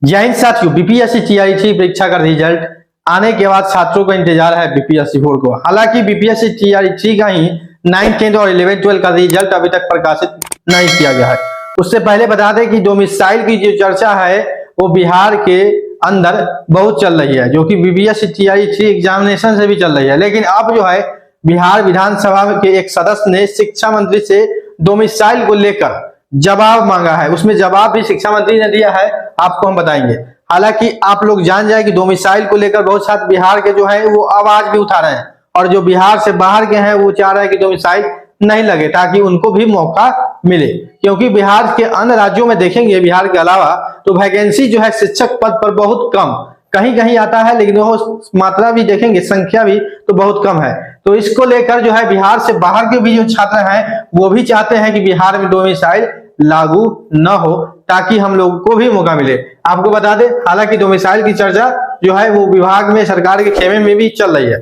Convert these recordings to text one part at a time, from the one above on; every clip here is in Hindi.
जय हिंद साथियों, बीपीएससी टीआरई परीक्षा का रिजल्ट आने के बाद छात्रों को इंतजार है बीपीएससी बोर्ड को। हालांकि बीपीएससी टीआरई का ही 9th 10th और 11th 12th का रिजल्ट अभी तक प्रकाशित नहीं किया गया है। उससे पहले बता दें कि डोमिसाइल की जो चर्चा है वो बिहार के अंदर बहुत चल रही है, जो कि बीपीएससी टीआरई एग्जामिनेशन से भी चल रही है। लेकिन अब जो है बिहार विधानसभा के एक सदस्य ने शिक्षा मंत्री से डोमिसाइल को लेकर जवाब मांगा है। उसमें जवाब भी शिक्षा मंत्री ने दिया है, आपको हम बताएंगे। हालांकि आप लोग जान जाए कि डोमिसाइल को लेकर बहुत छात्र बिहार के जो है वो आवाज भी उठा रहे हैं, और जो बिहार से बाहर के हैं वो चाह रहे हैं कि डोमिसाइल नहीं लगे ताकि उनको भी मौका मिले। क्योंकि बिहार के अन्य राज्यों में देखेंगे, बिहार के अलावा तो वैकेंसी जो है शिक्षक पद पर बहुत कम, कहीं कहीं आता है, लेकिन वो मात्रा भी देखेंगे, संख्या भी तो बहुत कम है। तो इसको लेकर जो है बिहार से बाहर के भी जो छात्र हैं वो भी चाहते हैं कि बिहार में डोमिसाइल लागू न हो ताकि हम लोगों को भी मौका मिले। आपको बता दें, हालांकि डोमिसाइल की चर्चा जो है वो विभाग में, सरकार के खेमे में भी चल रही है।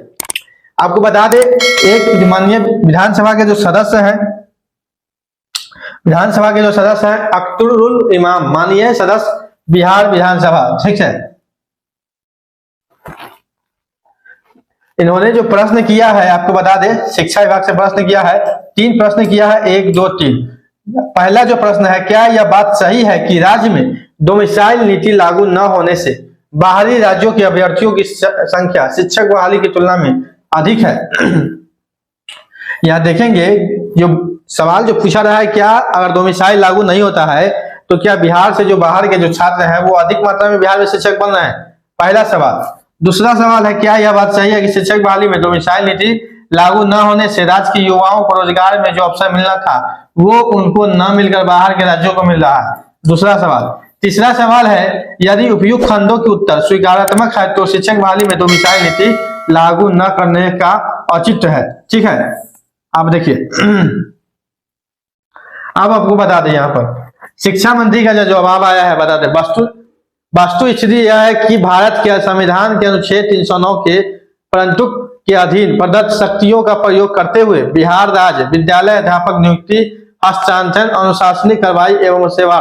आपको बता दें, एक माननीय विधानसभा के जो सदस्य हैं, अख्तरुल इमाम, माननीय सदस्य बिहार विधानसभा, ठीक है, इन्होंने जो प्रश्न किया है, आपको बता दें शिक्षा विभाग से प्रश्न किया है, 3 प्रश्न किया है, 1, 2, 3। पहला जो प्रश्न है, क्या यह बात सही है कि राज्य में डोमिसाइल नीति लागू न होने से बाहरी राज्यों के अभ्यर्थियों की संख्या शिक्षक बहाली की तुलना में अधिक है? यहां देखेंगे जो सवाल जो पूछा रहा है, क्या अगर डोमिसाइल लागू नहीं होता है तो क्या बिहार से जो बाहर के जो छात्र हैं वो अधिक मात्रा में बिहार में शिक्षक बन रहे हैं? पहला सवाल। दूसरा सवाल है, क्या यह बात सही है कि शिक्षक बहाली में डोमिसाइल नीति लागू न होने से राज्य के युवाओं को रोजगार में जो अवसर मिलना था वो उनको न मिलकर बाहर के राज्यों को मिल रहा है? दूसरा सवाल। तीसरा सवाल है, यदि उपयुक्त खंडों के उत्तर स्वीकारात्मक है तो शिक्षक बहाली में डोमिसाइल नीति लागू न करने का औचित्य है? ठीक है, आप देखिए, अब आपको बता दें, यहाँ पर शिक्षा मंत्री का जो जवाब आया है, बता दें, वास्तु स्थिति यह है कि भारत के संविधान के अनुच्छेद 309 के परंतु के अधीन प्रदत्त शक्तियों का प्रयोग करते हुए बिहार राज्य विद्यालय अध्यापक नियुक्ति, हस्तांतरण, अनुशासनिक कार्रवाई एवं सेवा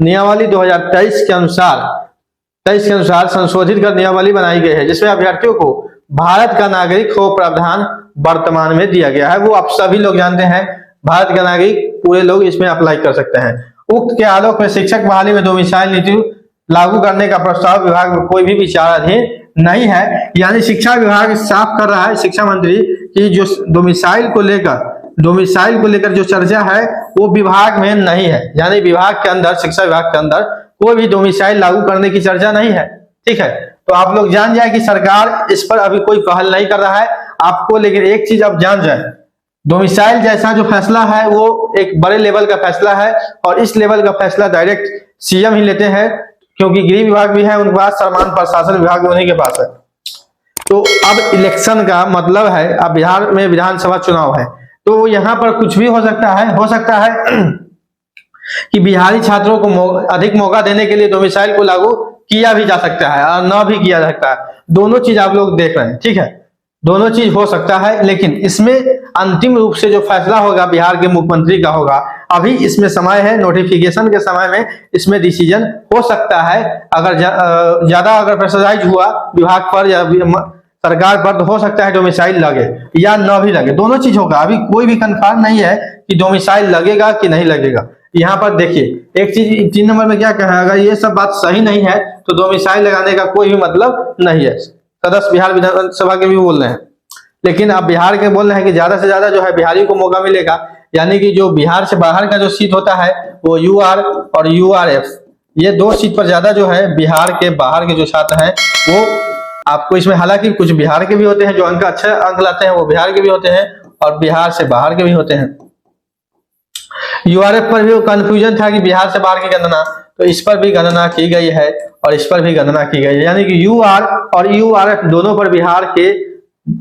नियमावली 2023 के अनुसार संशोधित कर नियमावली बनाई गई है, जिसमें अभ्यर्थियों को भारत का नागरिक हो प्रावधान वर्तमान में दिया गया है। वो आप सभी लोग जानते हैं, भारत का नागरिक पूरे लोग इसमें अप्लाई कर सकते हैं। उक्त के आलोक में शिक्षक बहाली में डोमिसाइल नीति लागू करने का प्रस्ताव विभाग में कोई भी विचाराधीन नहीं है। यानी शिक्षा विभाग साफ कर रहा है, शिक्षा मंत्री, कि जो डोमिसाइल को लेकर जो चर्चा है वो विभाग में नहीं है। यानी विभाग के अंदर, शिक्षा विभाग के अंदर कोई भी डोमिसाइल लागू करने की चर्चा नहीं है। ठीक है, तो आप लोग जान जाए कि सरकार इस पर अभी कोई पहल नहीं कर रहा है आपको। लेकिन एक चीज आप जान जाए, डोमिसाइल जैसा जो फैसला है वो एक बड़े लेवल का फैसला है, और इस लेवल का फैसला डायरेक्ट सीएम ही लेते हैं, क्योंकि गृह विभाग भी है उनके पास, समान प्रशासन विभाग भी उन्हीं के पास है। तो अब इलेक्शन का मतलब है, अब बिहार में विधानसभा चुनाव है, तो यहाँ पर कुछ भी हो सकता है कि बिहारी छात्रों को अधिक मौका देने के लिए डोमिसाइल को लागू किया भी जा सकता है और न भी किया जा सकता है। दोनों चीज आप लोग देख रहे हैं, ठीक है, दोनों चीज हो सकता है। लेकिन इसमें अंतिम रूप से जो फैसला होगा बिहार के मुख्यमंत्री का होगा। अभी इसमें समय है, नोटिफिकेशन के समय में इसमें डिसीजन हो सकता है। अगर ज्यादा अगर प्रेशराइज हुआ विभाग पर या सरकार पर, तो हो सकता है डोमिसाइल लगे या न भी लगे, दोनों चीज होगा। अभी कोई भी कंफर्म नहीं है कि डोमिसाइल लगेगा कि नहीं लगेगा। यहाँ पर देखिए, एक चीज 3 नंबर में क्या कहा है, अगर ये सब बात सही नहीं है तो डोमिसाइल लगाने का कोई भी मतलब नहीं है। सदस्य बिहार विधानसभा के भी बोल रहे हैं, लेकिन अब बिहार के बोल रहे हैं कि ज्यादा से ज्यादा जो है बिहारी को मौका मिलेगा। यानी कि जो बिहार से बाहर का जो सीट होता है वो यूआर और यूआरएफ, ये 2 सीट पर ज्यादा जो है बिहार के बाहर के जो छात्र हैं वो आपको इसमें, हालांकि कुछ बिहार के भी होते हैं जो अच्छे अंक लाते हैं, वो बिहार के भी होते हैं और बिहार से बाहर के भी होते हैं। यूआरएफ पर भी कंफ्यूजन था कि बिहार से बाहर की गणना, तो इस पर भी गणना की गई है और इस पर भी गणना की गई है। यानी कि यूआर और यूआरएफ दोनों पर बिहार के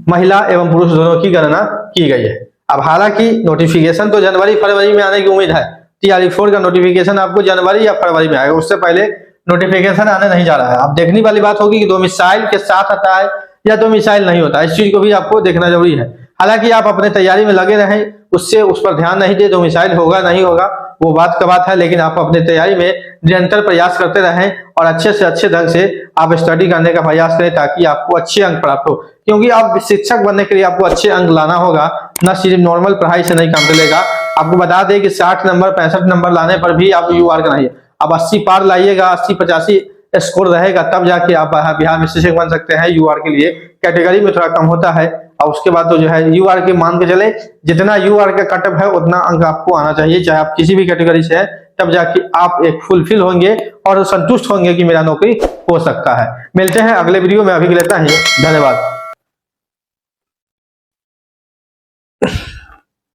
महिला एवं पुरुष दोनों की गणना की गई है। अब हालांकि नोटिफिकेशन तो जनवरी फरवरी में आने की उम्मीद है। टीआरई 4 का नोटिफिकेशन आपको जनवरी या फरवरी में आएगा, उससे पहले नोटिफिकेशन आने नहीं जा रहा है। अब देखने वाली बात होगी कि डोमिसाइल के साथ आता है या डोमिसाइल नहीं होता है, इस चीज को भी आपको देखना जरूरी है। हालांकि आप अपने तैयारी में लगे रहें, उससे उस पर ध्यान नहीं दे तो मिसाइल होगा नहीं होगा वो बात का बात है, लेकिन आप अपने तैयारी में निरंतर प्रयास करते रहें और अच्छे से अच्छे ढंग से आप स्टडी करने का प्रयास करें ताकि आपको अच्छे अंक प्राप्त हो। क्योंकि आप शिक्षक बनने के लिए आपको अच्छे अंक लाना होगा, न सिर्फ नॉर्मल पढ़ाई से नहीं काम चलेगा। आपको बता दें कि 60 नंबर 65 नंबर लाने पर भी आप यूआर का नहीं, अब 80 पार लाइएगा, 80-85 स्कोर रहेगा तब जाके आप बिहार में शिक्षक बन सकते हैं। यूआर के लिए कैटेगरी में थोड़ा कम होता है और उसके बाद तो जो है यूआर के मान के चले जितना यूआर का कटअप है उतना अंक आपको आना चाहिए, चाहे आप किसी भी कैटेगरी से है, तब जाके आप एक फुलफिल होंगे और संतुष्ट होंगे कि मेरा नौकरी हो सकता है। मिलते हैं अगले वीडियो में, अभी के लिए इतना ही, धन्यवाद।